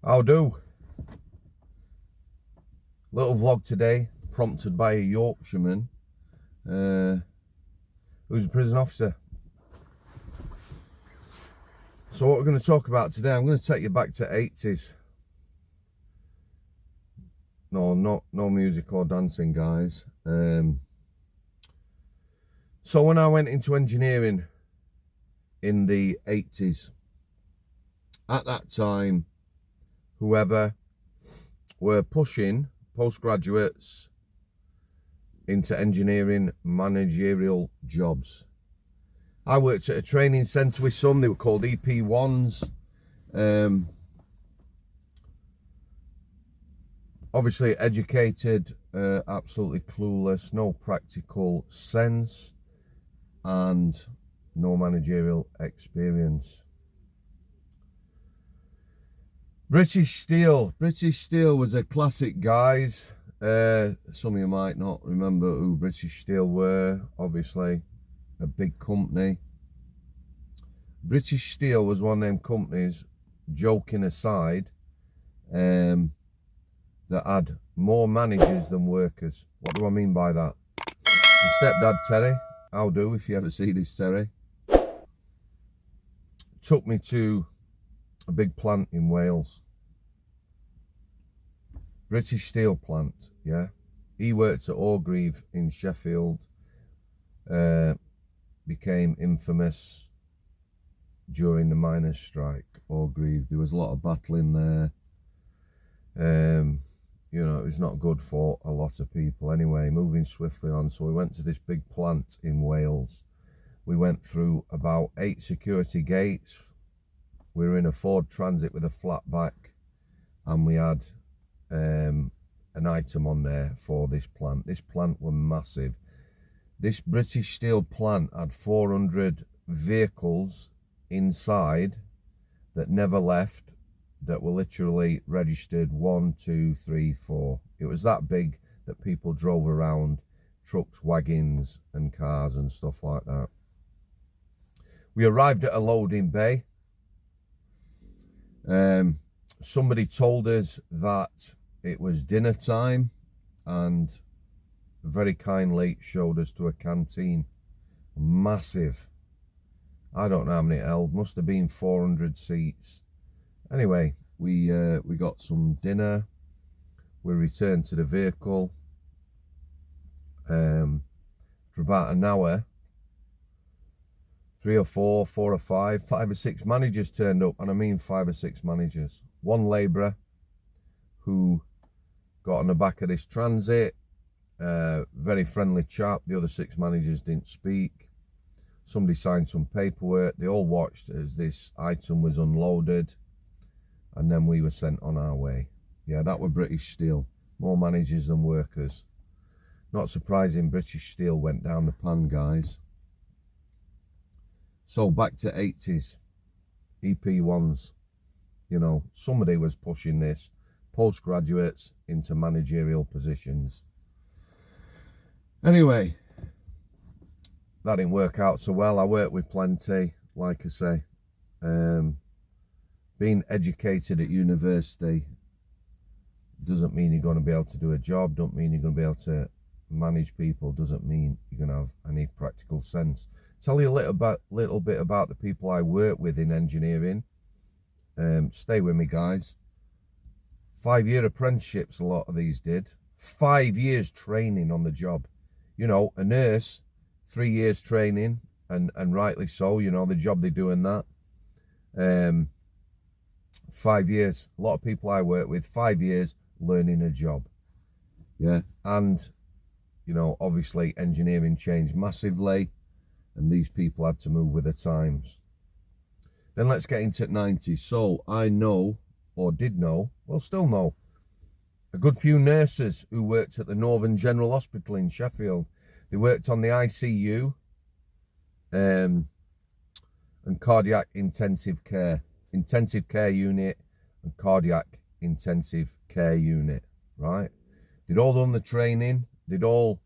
How do? Little vlog today, prompted by a Yorkshireman who's a prison officer. So what we're going to talk about today, I'm going to take you back to 80s. No music or dancing, guys. So when I went into engineering in the 80s, at that time, whoever were pushing postgraduates into engineering managerial jobs. I worked at a training centre with some, they were called EP1s. Obviously educated, absolutely clueless, no practical sense, and no managerial experience. British Steel was a classic, guys. Some of you might not remember who British Steel were. Obviously a big company. British Steel was one of them companies, joking aside, that had more managers than workers. What do I mean by that? My stepdad Terry, how do, if you ever see this Terry, took me to a big plant in Wales. British Steel plant, yeah. He worked at Orgreave in Sheffield, became infamous during the miners' strike. Orgreave, there was a lot of battling there. You know, it was not good for a lot of people. Anyway, moving swiftly on, so we went to this big plant in Wales. We went through about 8 security gates. We were in a Ford Transit with a flat back, and we had an item on there for this plant. This plant was massive. This British Steel plant had 400 vehicles inside that never left, that were literally registered 1, 2, 3, 4. It was that big that people drove around, trucks, wagons and cars and stuff like that. We arrived at a loading bay. Somebody told us that it was dinner time and very kindly showed us to a canteen. Massive. I don't know how many it held, must have been 400 seats. Anyway, we got some dinner. We returned to the vehicle. For about an hour, 3 or 4 or 5 or 6 managers turned up, and I mean 5 or 6 managers. One labourer who got on the back of this transit, very friendly chap. The other 6 managers didn't speak. Somebody signed some paperwork. They all watched as this item was unloaded, and then we were sent on our way. Yeah, that were British Steel. More managers than workers. Not surprising British Steel went down the pan, guys. So back to 80s, EP1s. You know, somebody was pushing this, postgraduates into managerial positions. Anyway, that didn't work out so well. I worked with plenty, like I say. Being educated at university doesn't mean you're going to be able to do a job, don't mean you're going to be able to manage people, doesn't mean you're going to have any practical sense. Tell you a little bit about the people I work with in engineering. Stay with me, guys. 5-year apprenticeships, a lot of these did. 5 years training on the job. You know, a nurse, 3 years training, and rightly so, you know, the job they do in that. 5 years. A lot of people I work with, 5 years learning a job. Yeah, and, you know, obviously engineering changed massively, and these people had to move with the times. Then let's get into the 90s. So I know, or did know, well, still know, a good few nurses who worked at the Northern General Hospital in Sheffield. They worked on the ICU and cardiac intensive care unit and cardiac intensive care unit, right? They'd all done the training. They'd all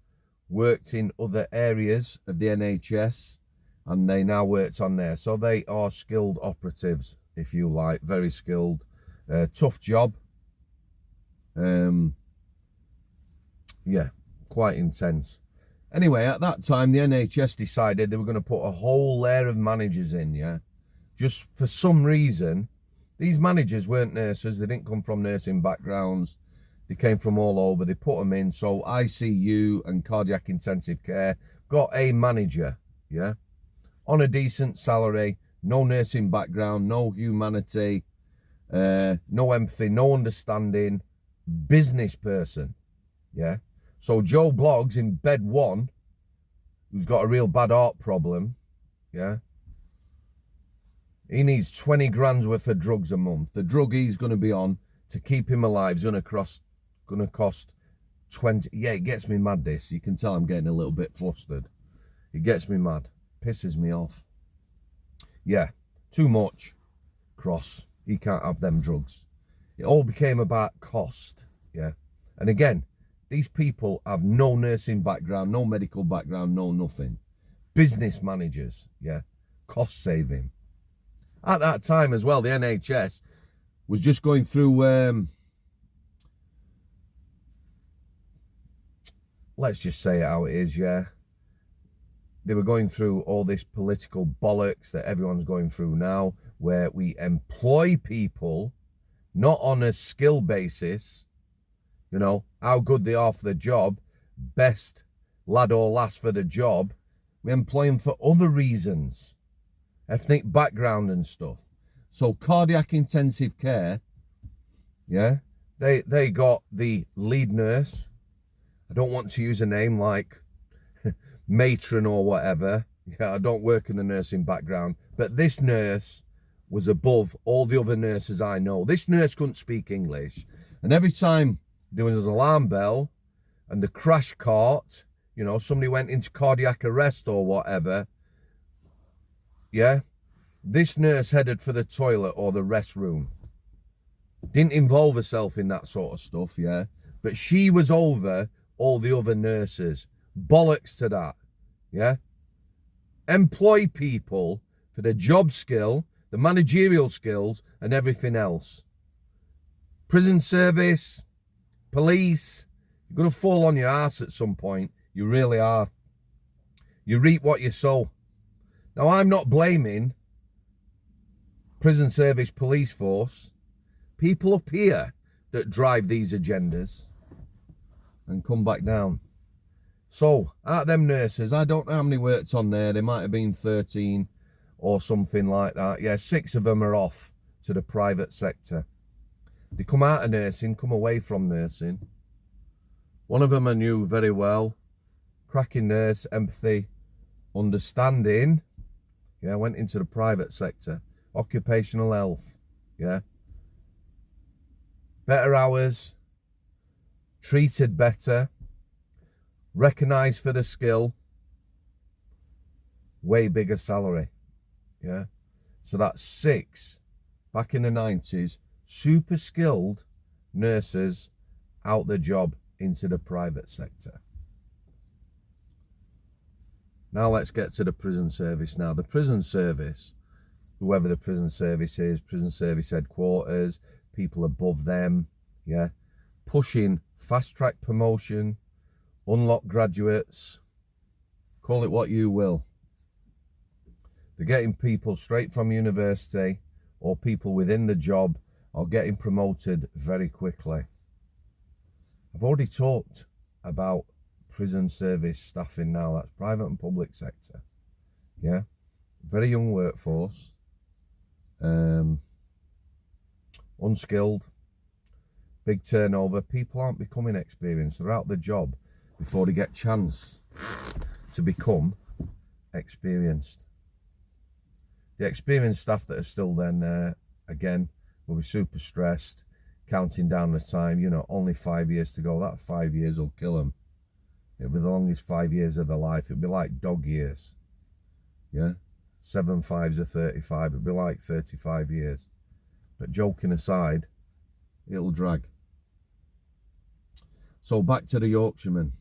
worked in other areas of the NHS, and they now worked on there. So they are skilled operatives, if you like, very skilled. Tough job. Yeah, quite intense. Anyway, at that time, the NHS decided they were going to put a whole layer of managers in, yeah? Just for some reason, these managers weren't nurses. They didn't come from nursing backgrounds. They came from all over. They put them in. So ICU and cardiac intensive care got a manager, yeah? On a decent salary, no nursing background, no humanity, no empathy, no understanding, business person, yeah? So Joe Bloggs in bed 1, who's got a real bad heart problem, yeah? He needs 20 grand's worth of drugs a month. The drug he's going to be on to keep him alive is going to cost 20. Yeah, it gets me mad, this. You can tell I'm getting a little bit flustered. It gets me mad. Pisses me off. Yeah, too much. Cross. He can't have them drugs. It all became about cost, yeah? And again, these people have no nursing background, no medical background, no nothing. Business managers, yeah? Cost saving. At that time as well, the NHS was just going through, let's just say it how it is, yeah? They were going through all this political bollocks that everyone's going through now, where we employ people not on a skill basis, you know, how good they are for the job, best lad or lass for the job. We employ them for other reasons, ethnic background and stuff. So cardiac intensive care, yeah, they got the lead nurse. I don't want to use a name like matron or whatever. Yeah, I don't work in the nursing background, but this nurse was above all the other nurses I know. This nurse couldn't speak English, and every time there was an alarm bell and the crash cart, you know, somebody went into cardiac arrest or whatever, yeah, this nurse headed for the toilet or the restroom. Didn't involve herself in that sort of stuff, yeah, but she was over all the other nurses. Bollocks to that, yeah? Employ people for their job skill, the managerial skills, and everything else. Prison service, police, you're going to fall on your ass at some point. You really are. You reap what you sow. Now, I'm not blaming prison service, police force, people up here that drive these agendas and come back down. So, out of them nurses, I don't know how many worked on there. There might have been 13 or something like that. Yeah, 6 of them are off to the private sector. They come out of nursing, come away from nursing. One of them I knew very well. Cracking nurse, empathy, understanding. Yeah, went into the private sector. Occupational health. Yeah. Better hours. Treated better. Recognised for the skill, way bigger salary, yeah? So that's 6, back in the 90s, super skilled nurses out the job into the private sector. Now let's get to the prison service now. The prison service, whoever the prison service is, prison service headquarters, people above them, yeah? Pushing fast-track promotion, unlock graduates, call it what you will. They're getting people straight from university or people within the job are getting promoted very quickly. I've already talked about prison service staffing now. That's private and public sector. Yeah, very young workforce, unskilled, big turnover. People aren't becoming experienced. They're out the job before they get chance to become experienced. The experienced staff that are still then there, again, will be super stressed, counting down the time, you know, only 5 years to go. That 5 years will kill them. It'll be the longest 5 years of their life. It'll be like dog years. Yeah? 7 5s are 35. It'll be like 35 years. But joking aside, it'll drag. So back to the Yorkshireman.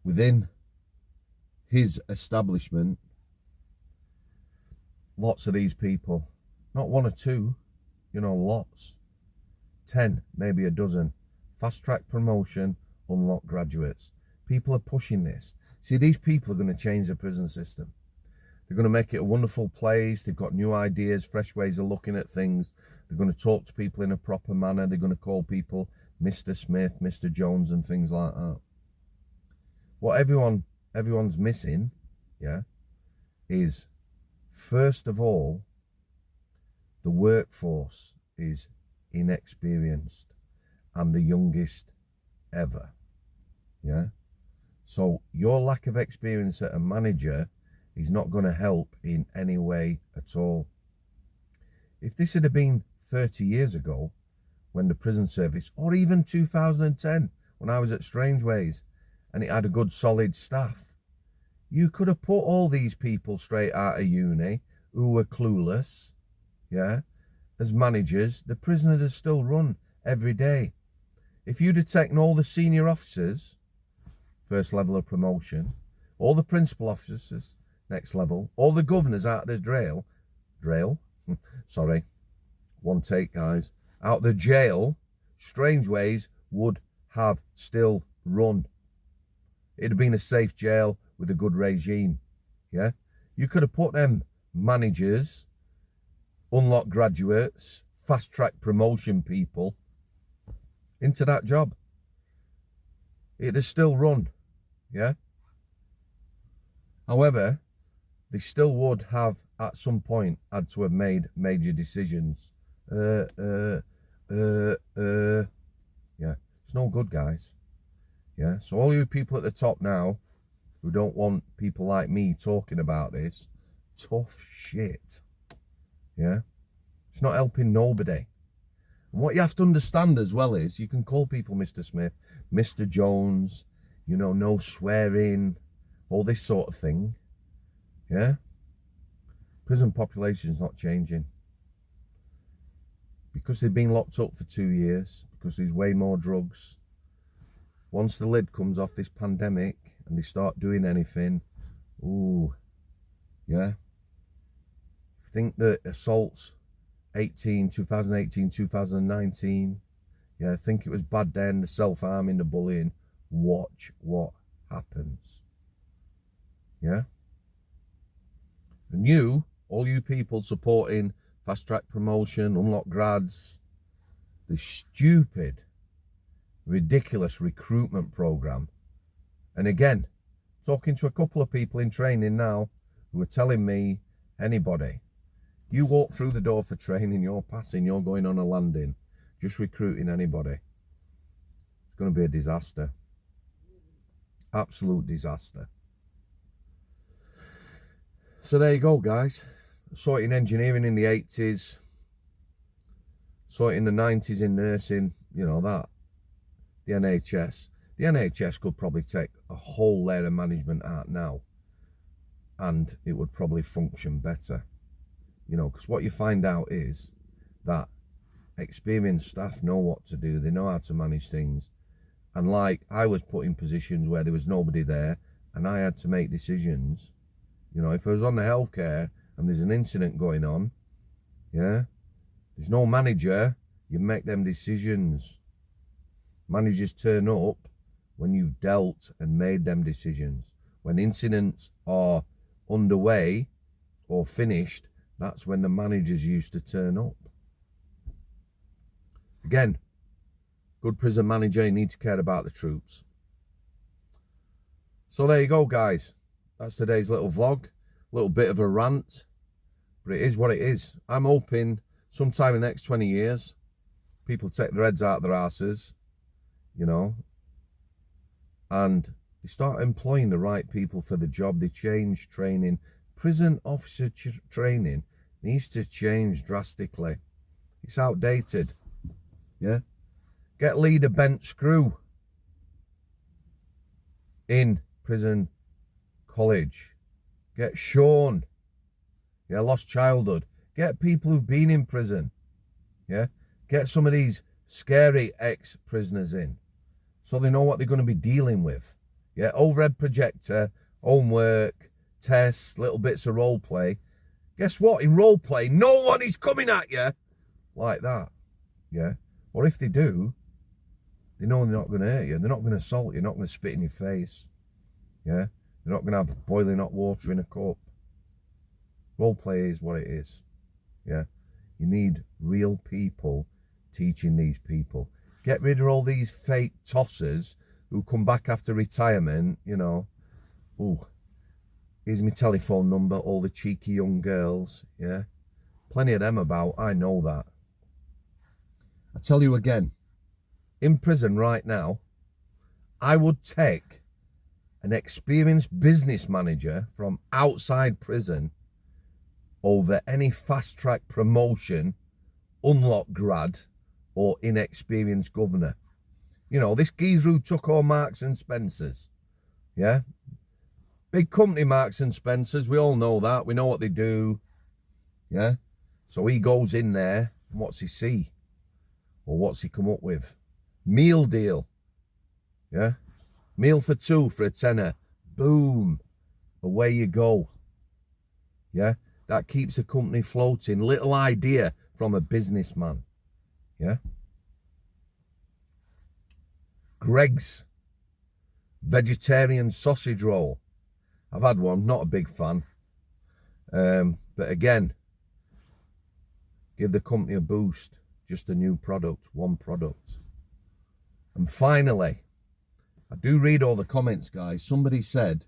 Within his establishment, lots of these people, not 1 or 2, you know, lots. 10, maybe a dozen. Fast track promotion, unlock graduates. People are pushing this. See, these people are going to change the prison system. They're going to make it a wonderful place. They've got new ideas, fresh ways of looking at things. They're going to talk to people in a proper manner. They're going to call people Mr. Smith, Mr. Jones, and things like that. What everyone's missing, yeah, is, first of all, the workforce is inexperienced and the youngest ever, yeah. So your lack of experience at a manager is not going to help in any way at all. If this had been 30 years ago, when the prison service, or even 2010, when I was at Strangeways, and it had a good solid staff, you could have put all these people straight out of uni who were clueless, yeah, as managers. The prison would have still run every day. If you'd have taken all the senior officers, first level of promotion, all the principal officers, next level, all the governors out of the jail, sorry, one take, guys, out the jail, Strangeways would have still run. It'd have been a safe jail with a good regime, yeah? You could have put them managers, unlock graduates, fast track promotion people into that job. It'd have still run, yeah? However, they still would have at some point had to have made major decisions. Yeah, it's no good, guys. Yeah, so all you people at the top now who don't want people like me talking about this, tough shit. Yeah, it's not helping nobody. And what you have to understand as well is, you can call people Mr. Smith, Mr. Jones, you know, no swearing, all this sort of thing. Yeah, prison population's not changing because they've been locked up for 2 years, because there's way more drugs. Once the lid comes off this pandemic and they start doing anything, ooh, yeah. Think that assaults 2018, 2019, yeah, I think it was bad then, the self-harming, the bullying. Watch what happens. Yeah. And you, all you people supporting fast track promotion, unlock grads, the stupid, ridiculous recruitment program. And again, talking to a couple of people in training now who are telling me, anybody, you walk through the door for training, you're passing, you're going on a landing, just recruiting anybody, it's going to be a disaster. Absolute disaster. So there you go, guys. Saw it in engineering in the 80s. Saw it in the 90s in nursing, you know that. The NHS. The NHS could probably take a whole layer of management out now, and it would probably function better. You know, because what you find out is that experienced staff know what to do. They know how to manage things. And like, I was put in positions where there was nobody there and I had to make decisions. You know, if I was on the healthcare and there's an incident going on, yeah, there's no manager, you make them decisions. Managers turn up when you've dealt and made them decisions. When incidents are underway or finished, that's when the managers used to turn up. Again, good prison manager, you need to care about the troops. So there you go, guys. That's today's little vlog. A little bit of a rant, but it is what it is. I'm hoping sometime in the next 20 years, people take their heads out of their asses, you know, and they start employing the right people for the job. They change training. Prison officer training needs to change drastically. It's outdated. Yeah. Get leader Bent Screw in prison college. Get Sean. Yeah, lost childhood. Get people who've been in prison. Yeah. Get some of these scary ex-prisoners in, so they know what they're going to be dealing with. Yeah, overhead projector, homework, tests, little bits of role play. Guess what? In role play, no one is coming at you like that, yeah? Or if they do, they know they're not going to hurt you. They're not going to assault you. They're not going to spit in your face, yeah? They're not going to have boiling hot water in a cup. Role play is what it is, yeah? You need real people teaching these people. Get rid of all these fake tossers who come back after retirement, you know. Oh, here's my telephone number, all the cheeky young girls, yeah? Plenty of them about, I know that. I tell you again, in prison right now, I would take an experienced business manager from outside prison over any fast-track promotion, unlock grad, or inexperienced governor. You know, this geezer who took all Marks and Spencer's, yeah? Big company, Marks and Spencer's, we all know that. We know what they do, yeah? So he goes in there, and what's he see? Or what's he come up with? Meal deal, yeah? Meal for two for a tenner. Boom. Away you go, yeah? That keeps the company floating. Little idea from a businessman, yeah? Greg's vegetarian sausage roll. I've had one, not a big fan. But again, give the company a boost. Just a new product, one product. And finally, I do read all the comments, guys. Somebody said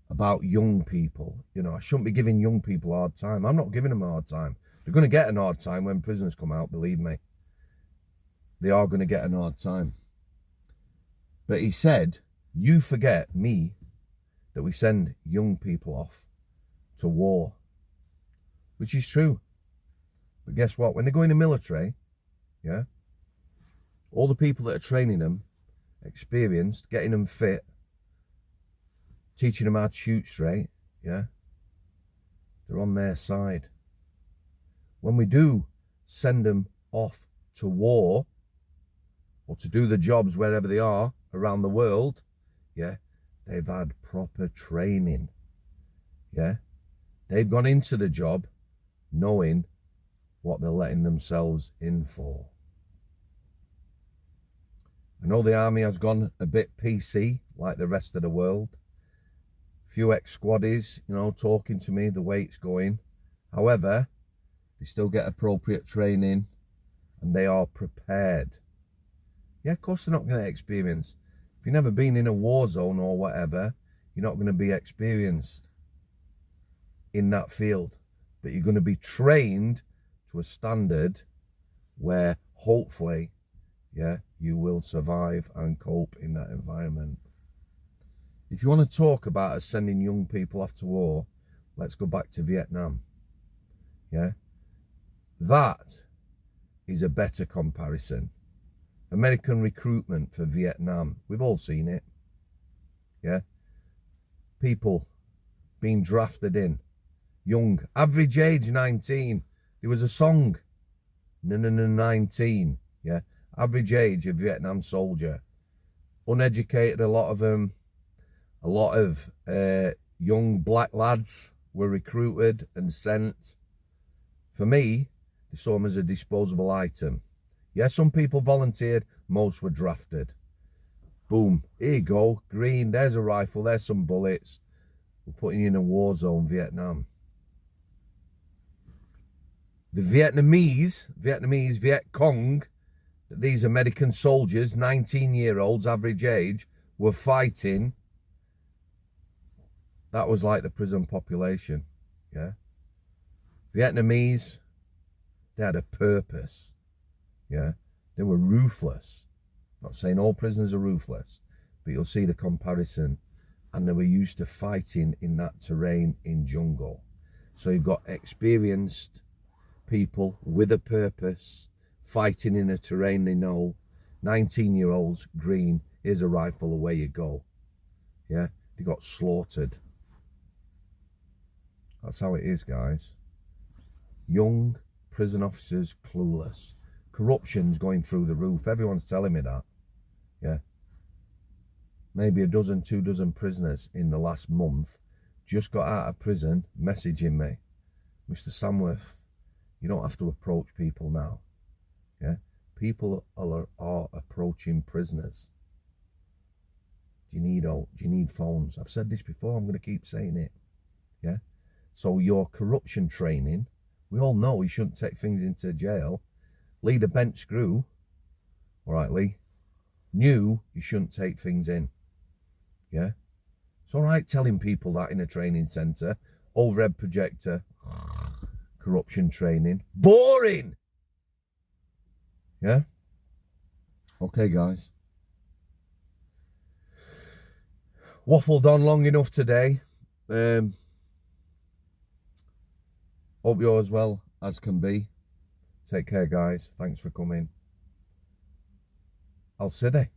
about young people. You know, I shouldn't be giving young people a hard time. I'm not giving them a hard time. They're going to get an hard time when prisoners come out, believe me. They are going to get an hard time. But he said, you forget me, that we send young people off to war. Which is true. But guess what? When they go in the military, yeah, all the people that are training them, experienced, getting them fit, teaching them how to shoot straight, yeah, they're on their side. When we do send them off to war, or to do the jobs wherever they are around the world, yeah, they've had proper training, yeah. They've gone into the job knowing what they're letting themselves in for. I know the army has gone a bit PC, like the rest of the world. A few ex-squaddies, you know, talking to me the way it's going. However, they still get appropriate training and they are prepared. Yeah, of course they're not going to experience. If you've never been in a war zone or whatever, you're not going to be experienced in that field. But you're going to be trained to a standard where hopefully, yeah, you will survive and cope in that environment. If you want to talk about us sending young people off to war, let's go back to Vietnam. Yeah, that is a better comparison. American recruitment for Vietnam, we've all seen it. Yeah, people being drafted in, young, average age 19. There was a song, 19. Yeah, average age of Vietnam soldier, uneducated. A lot of them, a lot of young black lads were recruited and sent. For me, they saw them as a disposable item. Yeah, some people volunteered, most were drafted. Boom, here you go, green, there's a rifle, there's some bullets. We're putting you in a war zone, Vietnam. The Vietnamese Viet Cong, these American soldiers, 19-year-olds, average age, were fighting. That was like the prison population, yeah. Vietnamese, they had a purpose, yeah. They were ruthless. Not saying all prisoners are ruthless, but you'll see the comparison. And they were used to fighting in that terrain in jungle. So you've got experienced people with a purpose, fighting in a terrain they know. 19-year-olds, green, here's a rifle, away you go. Yeah, they got slaughtered. That's how it is, guys. Young prison officers, clueless. Corruption's going through the roof. Everyone's telling me that. Yeah. Maybe a dozen, 2 dozen prisoners in the last month just got out of prison messaging me. Mr. Samworth, You don't have to approach people now. Yeah, people are approaching prisoners. Do you need phones? I've said this before. I'm going to keep saying it. Yeah. So your corruption training, we all know you shouldn't take things into jail. Leader bench screw, all right, Lee, knew you shouldn't take things in. Yeah. It's all right telling people that in a training centre. Overhead projector, corruption training. Boring. Yeah. Okay, guys. Waffled on long enough today. Hope you're as well as can be. Take care, guys. Thanks for coming. I'll see you.